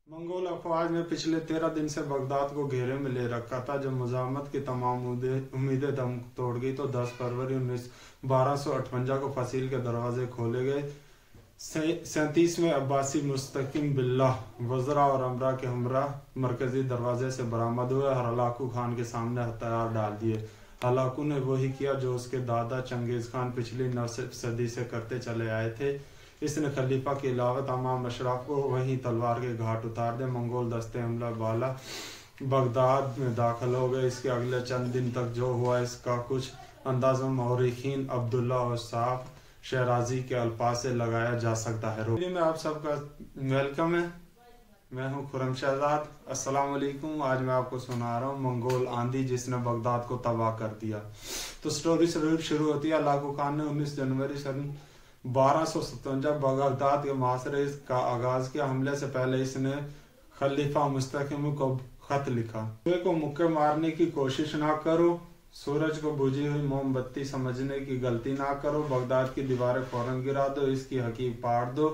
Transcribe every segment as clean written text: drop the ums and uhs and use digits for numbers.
Mongol अफवाज ने पिछले 13 दिन से बगदाद को घेरे में ले रखा था। जब मुजामत की तमाम उम्मीदें दम तोड़ गई तो 10 फरवरी 1258 को फसील के दरवाजे खोले गए। 37वें अब्बासी मुस्तकिम बिल्लाह वज़रा और अमरा के हमरा मरकजी दरवाजे से बरामद हुए और हलाकू खान के सामने हथियार डाल दिए। हलाकू ने वही किया जो उसके दादा चंगेज़ खान पिछली 9 सदी से करते चले आए थे। इसने खलीफा के अलावा तमाम अशराफ को वहीं तलवार के घाट उतार दे। मंगोल दस्ते हमला बाला बगदाद में दाखिल हो गए। इसके अगले चंद दिन तक जो हुआ इसका कुछ अंदाज़ा मौरिखीन अब्दुल्ला और साफ शहराजी के अल्फाज से लगाया जा सकता है। में आप सबका वेलकम है। मैं हूं खुरम शहजाद। अस्सलाम वालेकुम। आज मैं आपको सुना रहा हूं मंगोल आंधी जिसने बगदाद को तबाह कर दिया। तो स्टोरी शुरू होती है। हलाकू खान ने 19 जनवरी सन 1257 बगदाद के मुहासरे का आगाज किया। हमले से पहले इसने खलीफा मुस्तकिम को खत लिखा। सूर्य को मुक्के मारने की कोशिश ना करो, सूरज को बुझी हुई मोमबत्ती समझने की गलती ना करो। बगदाद की दीवारें फौरन गिरा दो, इसकी हकीक पाड़ दो,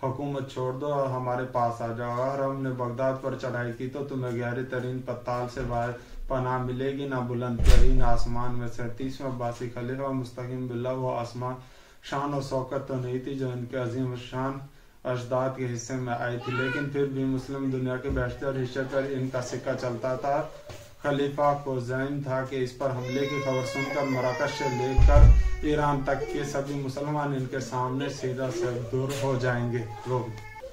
हुकूमत छोड़ दो और हमारे पास आ जाओ। अगर हमने बगदाद पर चढ़ाई की तो तुम्हें गहरी तरीन पताल से बाहर पनाह मिलेगी, ना बुलंद तरीन आसमान में। 37वां अब्बासी खलीफा मुस्तकिम बिल्लाह वो आसमान शान और शौकत तो नहीं थी जो इनके अजीम शान अजदाद के हिस्से में आई थी, लेकिन फिर भी मुस्लिम दुनिया के बेशतर हिस्से पर इनका सिक्का चलता था। खलीफा को ज़हन था कि इस पर हमले की खबर सुनकर मराकश से लेकर ईरान तक के सभी मुसलमान इनके सामने सीधा से दूर हो जाएंगे।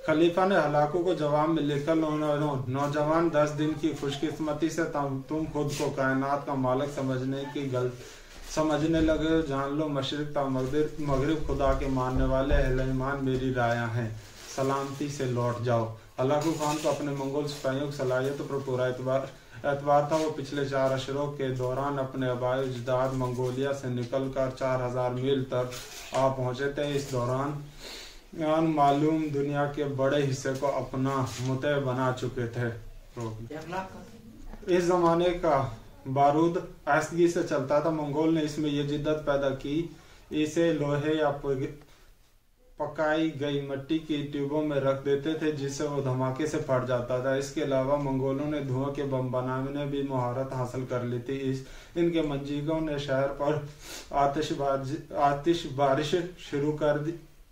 खलीफा ने हलाकू को जवाब में लिखा, नौजवान 10 दिन की खुशकिस्मती से तुम खुद को कायनात का मालिक समझने लगे। जान लो मशरिक ता मगरिब खुदा के मानने वाले अहले ईमान मेरी राया हैं, सलामती से लौट जाओ। हलाकू खान को अपने मंगोल सिपाहियों की सलाहियत पर पूरा एतबार था। वो पिछले 4 अशरों के दौरान अपने आबाई अजदाद मंगोलिया से निकलकर 4000 मील तक आ पहुंचे थे। इस दौरान मालूम दुनिया के बड़े हिस्से को अपना मुतह बना चुके थे। इस जमाने का बारूद आहिस्तगी से चलता था। मंगोल ने इसमें यह जिद्दत पैदा की, इसे लोहे या पकाई गई मिट्टी की ट्यूबों में रख देते थे जिससे वो धमाके से फट जाता था। इसके अलावा मंगोलों ने धुआं के बम बनाने में भी महारत हासिल कर ली थी। इनके मंजीगों ने शहर पर बारिश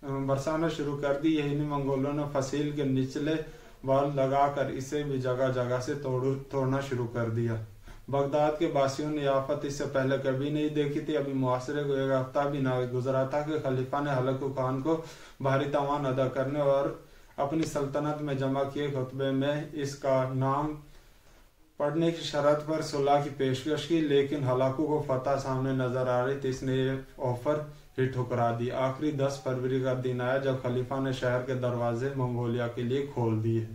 बरसाना शुरू कर दी। यही नहीं, मंगोलों ने फसील के निचले वाल लगाकर इसे भी जगह जगह से तोड़ना शुरू कर दिया। बगदाद के बासियों ने आफत इससे पहले कभी नहीं देखी थी। अभी मुआसरे को 1 हफ्ता भी ना गुजरा था कि खलीफा ने हलाकू खान को भारी तावान अदा करने और अपनी सल्तनत में जमा किए खुतबे में इसका नाम पढ़ने की शर्त पर सुलह की पेशकश की, लेकिन हलाकू को फतह सामने नजर आ रही थी। इसने ये ऑफर ही ठुकरा दी। आखिरी 10 फरवरी का दिन आया जब खलीफा ने शहर के दरवाजे मंगोलिया के लिए खोल दिए।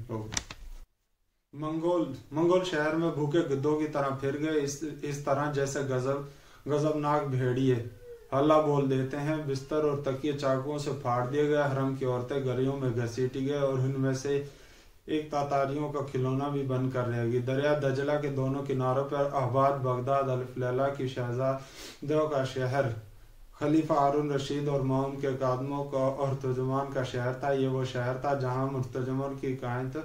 मंगोल शहर में भूखे गिद्धों की तरह फिर गए, इस तरह जैसे गजबनाक भेड़िए हल्ला बोल देते हैं। बिस्तर और तकिए चाकुओं से फाड़ दिए गए, हरम की औरतें गलियों में घसीटी गए और उनमें से एक तातारियों का खिलौना भी बन कर रहेगी। दरिया दजला के दोनों किनारों पर आबाद बगदाद अल्फ लैला की शहजादियों का शहर, खलीफा हारून रशीद और मामून के कादमों का और तर्जुमान का शहर था। ये वो शहर था जहाँ मुर्तजमों की कायत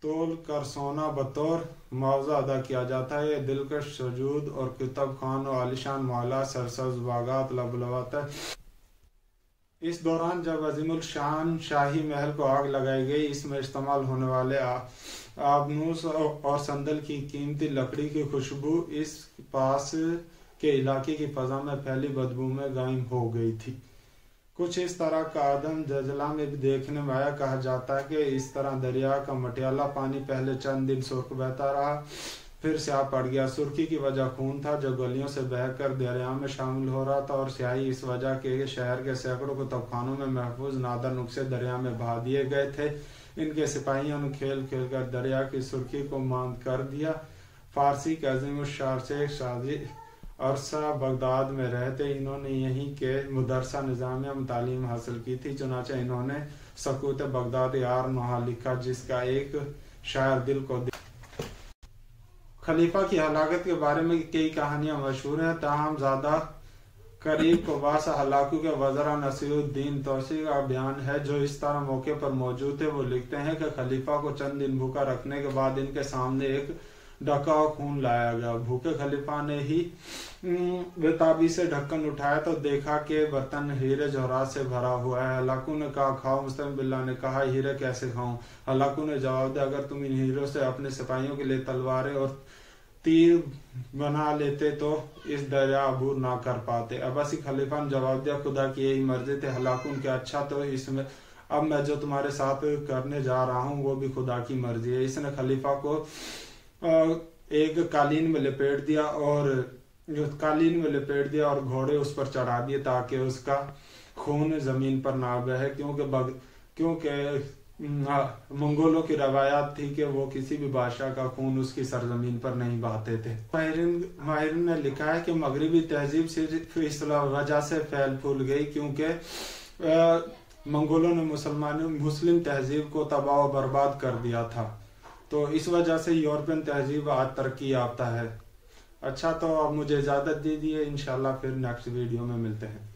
तोल कर सोना बतौर मुआवजा अदा किया जाता है। दिलकश सजूद और किताब खान और आलिशान माला सरसब्ज बागात लबलबात। इस दौरान जब अजीमुल शान शाही महल को आग लगाई गई, इसमें इस्तेमाल होने वाले आबनूस और संदल की कीमती लकड़ी की खुशबू इस पास के इलाके की फजा में फैली बदबू में गायब हो गई थी। कुछ इस तरह का आदम दजला में भी देखने में आया। कहा जाता है कि इस तरह दरिया का मटियाला पानी पहले चंद दिन सुर्ख बहता रहा, फिर स्याह पड़ गया। सुर्खी की वजह खून था जो गलियों से बहकर दरिया में शामिल हो रहा था, और स्याही इस वजह के शहर के सैकड़ों कुतुबखानों में महफूज नादर नुस्खे दरिया में बहा दिए गए थे। इनके सिपाहियों ने खेल खेल कर दरिया की सुर्खी को मांद कर दिया। फारसी के अजीम शार शेख शादी अरसा बगदाद में रहते, इन्होंने यहीं के मदरसा निजामिया में तालीम हासिल की थी। चुनाचे इन्होंने सकूत बगदाद यार नहा लिखा जिसका एक शायर दिल को खलीफा की हलाकत के बारे में कई कहानियां मशहूर हैं, ताहम ज्यादा करीब कवास हलाकू के वज़रा नसीरुद्दीन तौसी का बयान है, जो इस तरह मौके पर मौजूद थे। वो लिखते हैं कि खलीफा को चंद दिन भूखा रखने के बाद इनके सामने एक ढका हुआ खून लाया गया। भूखे खलीफा ने ही बेताबी से ढक्कन उठाया तो देखा कि बर्तन हीरे जवाहरात से भरा हुआ है। हलाकू ने कहा, खाओ। मुस्तकिम बिल्ला ने कहा, हीरे कैसे खाऊं? हलाकू ने जवाब दिया, अगर तुम इन हीरों से अपने सिपाहियों के लिए तलवारें और तीर बना लेते तो इस दरिया अबूर ना कर पाते। अब्बासी खलीफा ने जवाब दिया, खुदा की यही मर्जी थे। हलाकू ने कहा, अच्छा तो इसमें अब मैं जो तुम्हारे साथ करने जा रहा हूँ वो भी खुदा की मर्जी है। इसने खलीफा को एक कालीन में लपेट दिया और घोड़े उस पर चढ़ा दिए ताकि उसका खून जमीन पर ना बहे, क्योंकि मंगोलों की रवायत थी कि वो किसी भी बादशाह का खून उसकी सरजमीन पर नहीं बहाते थे। माहिरीन ने लिखा है कि मगरबी तहजीब सिर्फ इस वजह से फैल फूल गई क्योंकि मंगोलों ने मुस्लिम तहजीब को तबाह व बर्बाद कर दिया था, तो इस वजह से यूरोपियन तहजीब आज तरक्की याफ्ता है। अच्छा, तो अब मुझे इजाज़त दीजिए, इंशाल्लाह फिर नेक्स्ट वीडियो में मिलते हैं।